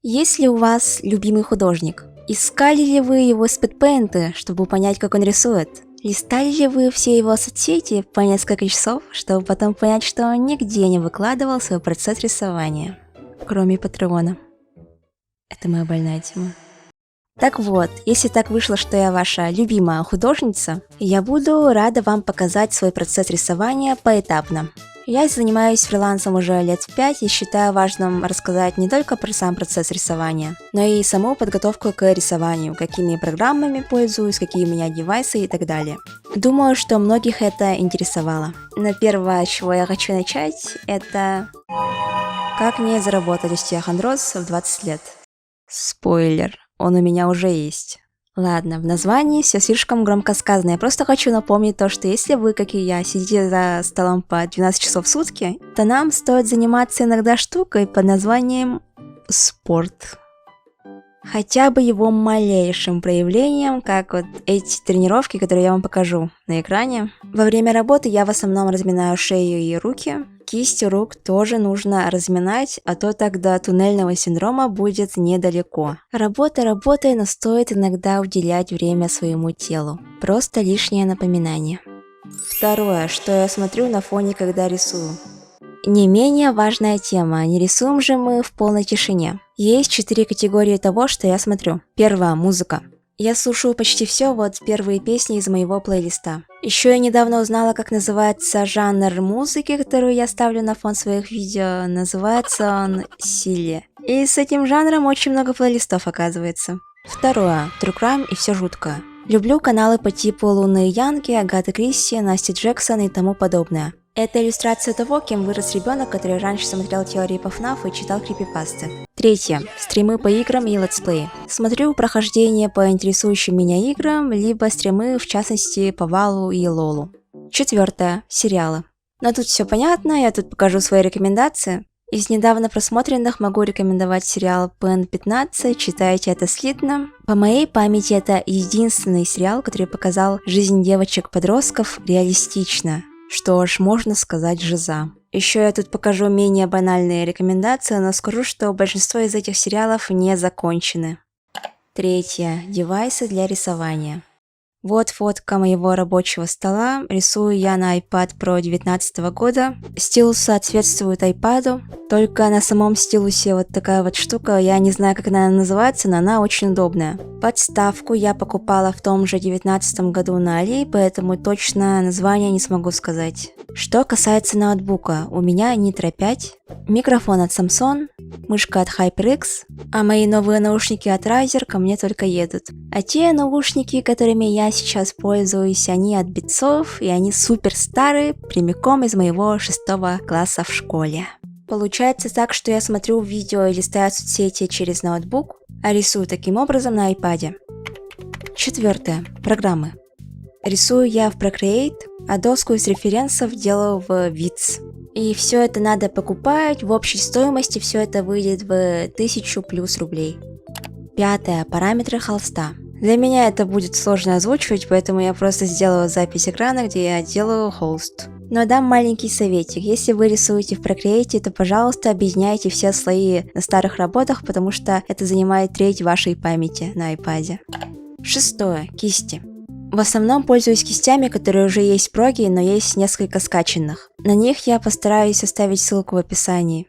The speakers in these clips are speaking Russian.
Есть ли у вас любимый художник? Искали ли вы его спидпейнты, чтобы понять, как он рисует? Листали ли вы все его соцсети по несколько часов, чтобы потом понять, что он нигде не выкладывал свой процесс рисования? Кроме Патреона. Это моя больная тема. Так вот, если так вышло, что я ваша любимая художница, я буду рада вам показать свой процесс рисования поэтапно. Я занимаюсь фрилансом уже лет 5 и считаю важным рассказать не только про сам процесс рисования, но и саму подготовку к рисованию, какими программами пользуюсь, какие у меня девайсы и так далее. Думаю, что многих это интересовало. Но первое, с чего я хочу начать, это как не заработать остеохондроз в 20 лет. Спойлер, он у меня уже есть. Ладно, в названии все слишком громко сказано. Я просто хочу напомнить то, что если вы, как и я, сидите за столом по 12 часов в сутки, то нам стоит заниматься иногда штукой под названием спорт. Хотя бы его малейшим проявлением, как вот эти тренировки, которые я вам покажу на экране. Во время работы я в основном разминаю шею и руки. Кисти рук тоже нужно разминать, а то тогда туннельного синдрома будет недалеко. Работа работой, но стоит иногда уделять время своему телу. Просто лишнее напоминание. Второе, что я смотрю на фоне, когда рисую. Не менее важная тема, не рисуем же мы в полной тишине. Есть 4 категории того, что я смотрю. Первая – музыка. Я слушаю почти все, вот первые песни из моего плейлиста. Еще я недавно узнала, как называется жанр музыки, которую я ставлю на фон своих видео. Называется он Силе. И с этим жанром очень много плейлистов оказывается. Второе – True Crime и все жуткое. Люблю каналы по типу Луны Янки, Агаты Кристи, Насти Джексон и тому подобное. Это иллюстрация того, кем вырос ребенок, который раньше смотрел теории по ФНАФ и читал крипипасты. Третье. Стримы по играм и летсплеи. Смотрю прохождение по интересующим меня играм, либо стримы, в частности, по Валу и Лолу. Четвертое. Сериалы. Но тут все понятно, я тут покажу свои рекомендации. Из недавно просмотренных могу рекомендовать сериал Пен 15, читайте это слитно. По моей памяти это единственный сериал, который показал жизнь девочек-подростков реалистично. Что ж, можно сказать жиза. Еще я тут покажу менее банальные рекомендации, но скажу, что большинство из этих сериалов не закончены. Третье. Девайсы для рисования. Вот фотка моего рабочего стола. Рисую я на iPad Pro 2019 года. Стилус соответствует iPad, только на самом стилусе вот такая вот штука, я не знаю, как она называется, но она очень удобная. Подставку я покупала в том же 2019 году на Али, поэтому точно название не смогу сказать. Что касается ноутбука, у меня Nitro 5, микрофон от Samsung, мышка от HyperX, а мои новые наушники от Razer ко мне только едут. А те наушники, которыми я сейчас пользуюсь, они от Beats, и они супер старые, прямиком из моего 6 класса в школе. Получается так, что я смотрю видео и листаю соцсети через ноутбук, а рисую таким образом на iPad. Четвертое. Программы. Рисую я в Procreate, а доску из референсов делаю в Wits. И все это надо покупать, в общей стоимости все это выйдет в 1000 плюс рублей. Пятое. Параметры холста. Для меня это будет сложно озвучивать, поэтому я просто сделаю запись экрана, где я делаю холст. Но дам маленький советик. Если вы рисуете в Procreate, то, пожалуйста, объединяйте все слои на старых работах, потому что это занимает треть вашей памяти на iPad. Шестое. Кисти. В основном пользуюсь кистями, которые уже есть в проге, но есть несколько скачанных. На них я постараюсь оставить ссылку в описании.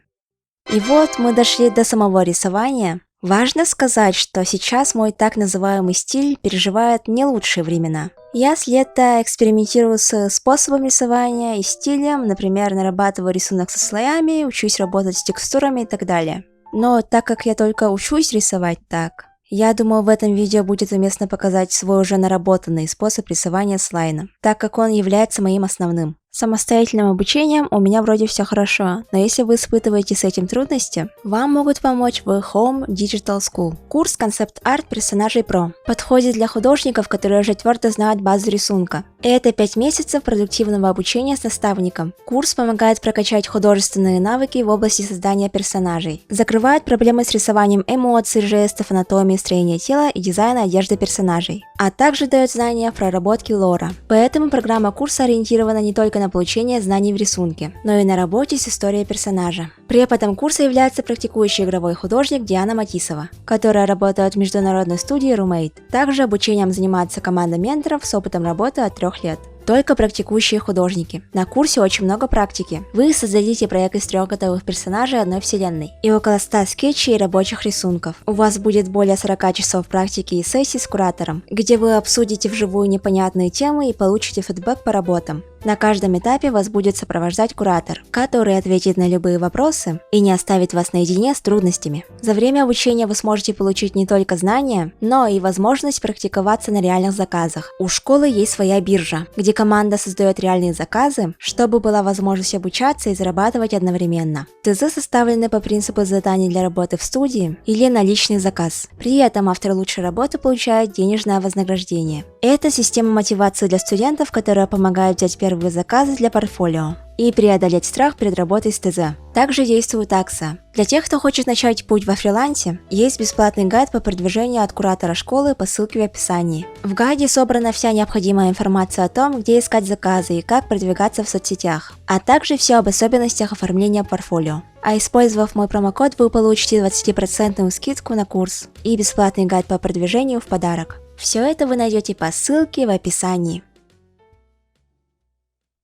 И вот мы дошли до самого рисования. Важно сказать, что сейчас мой так называемый стиль переживает не лучшие времена. Я с лета экспериментирую с способом рисования и стилем, например, нарабатываю рисунок со слоями, учусь работать с текстурами и так далее. Но так как я только учусь рисовать так, я думаю, в этом видео будет уместно показать свой уже наработанный способ рисования слайна, так как он является моим основным. С самостоятельным обучением у меня вроде все хорошо, но если вы испытываете с этим трудности, вам могут помочь в Home Digital School. Курс концепт-арт персонажей Pro подходит для художников, которые уже твердо знают базу рисунка. Это 5 месяцев продуктивного обучения с наставником. Курс помогает прокачать художественные навыки в области создания персонажей. Закрывает проблемы с рисованием эмоций, жестов, анатомии, строения тела и дизайна одежды персонажей. а также дает знания в проработке лора. Поэтому программа курса ориентирована не только на получение знаний в рисунке, но и на работе с историей персонажа. Преподом курса является практикующий игровой художник Диана Матисова, которая работает в международной студии Roommate. Также обучением занимается команда менторов с опытом работы от 3 лет. Только практикующие художники. На курсе очень много практики. Вы создадите проект из 3 готовых персонажей одной вселенной и около 100 скетчей и рабочих рисунков. У вас будет более 40 часов практики и сессий с куратором, где вы обсудите вживую непонятные темы и получите фидбэк по работам. На каждом этапе вас будет сопровождать куратор, который ответит на любые вопросы и не оставит вас наедине с трудностями. За время обучения вы сможете получить не только знания, но и возможность практиковаться на реальных заказах. У школы есть своя биржа, где команда создает реальные заказы, чтобы была возможность обучаться и зарабатывать одновременно. ТЗ составлены по принципу заданий для работы в студии или на личный заказ. При этом автор лучшей работы получает денежное вознаграждение. Это система мотивации для студентов, которая помогает взять первые заказы для портфолио и преодолеть страх перед работой с ТЗ. Также действует акция. Для тех, кто хочет начать путь во фрилансе, есть бесплатный гайд по продвижению от куратора школы по ссылке в описании. В гайде собрана вся необходимая информация о том, где искать заказы и как продвигаться в соцсетях, а также все об особенностях оформления портфолио. А использовав мой промокод, вы получите 20% скидку на курс и бесплатный гайд по продвижению в подарок. Все это вы найдете по ссылке в описании.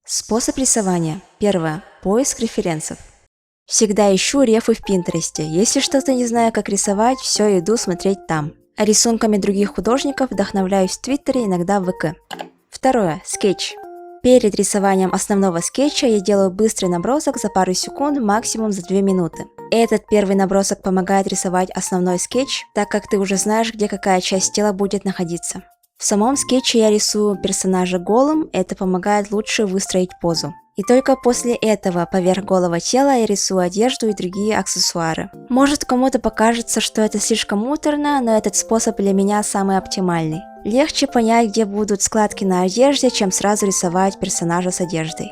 Способ рисования. Первое. Поиск референсов. Всегда ищу рефы в Пинтересте. Если что-то не знаю, как рисовать, все иду смотреть там. А рисунками других художников вдохновляюсь в Твиттере, иногда в ВК. Второе. Скетч. Перед рисованием основного скетча я делаю быстрый набросок за пару секунд, максимум за 2 минуты. Этот первый набросок помогает рисовать основной скетч, так как ты уже знаешь, где какая часть тела будет находиться. В самом скетче я рисую персонажа голым, это помогает лучше выстроить позу. И только после этого поверх голого тела я рисую одежду и другие аксессуары. Может, кому-то покажется, что это слишком муторно, но этот способ для меня самый оптимальный. Легче понять, где будут складки на одежде, чем сразу рисовать персонажа с одеждой.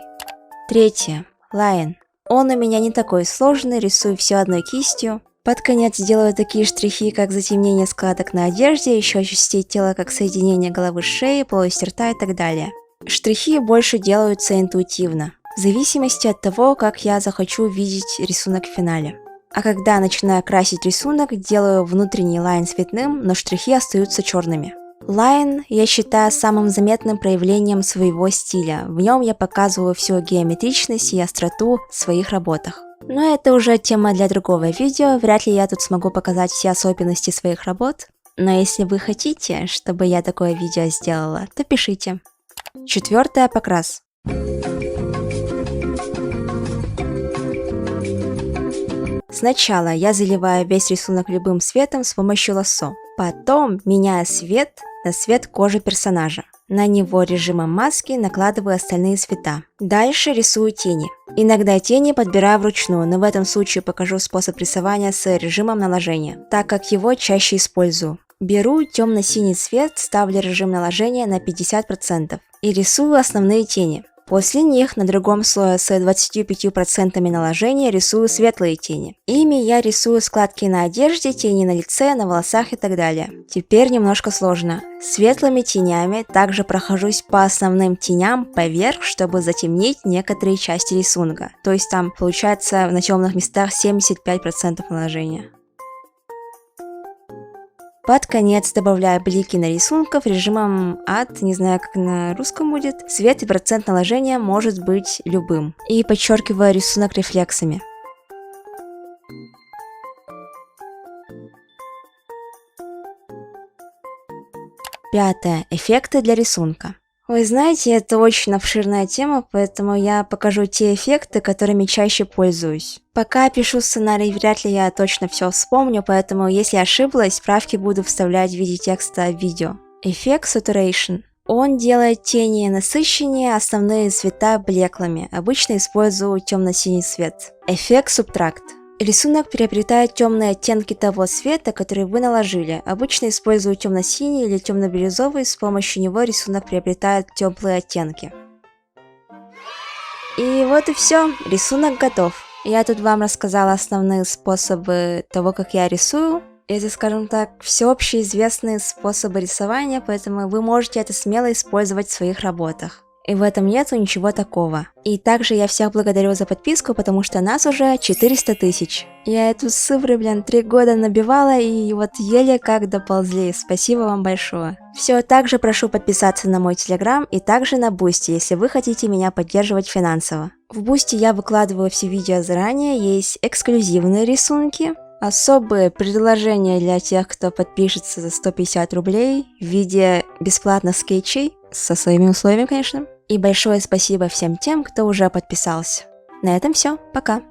Третье. Лайн. Он у меня не такой сложный, рисую все одной кистью. Под конец делаю такие штрихи, как затемнение складок на одежде, еще частей тела, как соединение головы с шеей, полости рта и так далее. Штрихи больше делаются интуитивно, в зависимости от того, как я захочу видеть рисунок в финале. А когда начинаю красить рисунок, делаю внутренний лайн цветным, но штрихи остаются черными. Лайн я считаю самым заметным проявлением своего стиля. В нем я показываю всю геометричность и остроту в своих работах. Но это уже тема для другого видео, вряд ли я тут смогу показать все особенности своих работ. Но если вы хотите, чтобы я такое видео сделала, то пишите. Четвертое. Покрас. Сначала я заливаю весь рисунок любым цветом с помощью лассо. Потом меняю цвет на цвет кожи персонажа. На него режимом маски накладываю остальные цвета. Дальше рисую тени. Иногда тени подбираю вручную, но в этом случае покажу способ рисования с режимом наложения, так как его чаще использую. Беру темно-синий цвет, ставлю режим наложения на 50% и рисую основные тени. После них на другом слое с 25% наложения рисую светлые тени. Ими я рисую складки на одежде, тени на лице, на волосах и так далее. Теперь немножко сложно. Светлыми тенями также прохожусь по основным теням поверх, чтобы затемнить некоторые части рисунка. То есть там получается на темных местах 75% наложения. Под конец добавляю блики на рисунках режимом Add, не знаю как на русском будет. Цвет и процент наложения может быть любым. И подчеркиваю рисунок рефлексами. Пятое. Эффекты для рисунка. Вы знаете, это очень обширная тема, поэтому я покажу те эффекты, которыми чаще пользуюсь. Пока пишу сценарий, вряд ли я точно все вспомню, поэтому если ошиблась, справки буду вставлять в виде текста в видео. Эффект Saturation. Он делает тени насыщеннее, основные цвета блеклыми. Обычно использую темно-синий цвет. Эффект Subtract. Рисунок приобретает темные оттенки того цвета, который вы наложили. Обычно использую темно-синий или темно-бирюзовый, с помощью него рисунок приобретает теплые оттенки. И вот и все, рисунок готов. Я тут вам рассказала основные способы того, как я рисую. Это, скажем так, всеобщие известные способы рисования, поэтому вы можете это смело использовать в своих работах. И в этом нету ничего такого. И также я всех благодарю за подписку, потому что нас уже 400 тысяч. Я эту цифру, 3 года набивала, и вот еле как доползли. Спасибо вам большое. Все, также прошу подписаться на мой телеграм и также на Бусти, если вы хотите меня поддерживать финансово. В Бусти я выкладываю все видео заранее, есть эксклюзивные рисунки, особые предложения для тех, кто подпишется за 150 рублей в виде бесплатных скетчей, со своими условиями, конечно. И большое спасибо всем тем, кто уже подписался. На этом все, пока!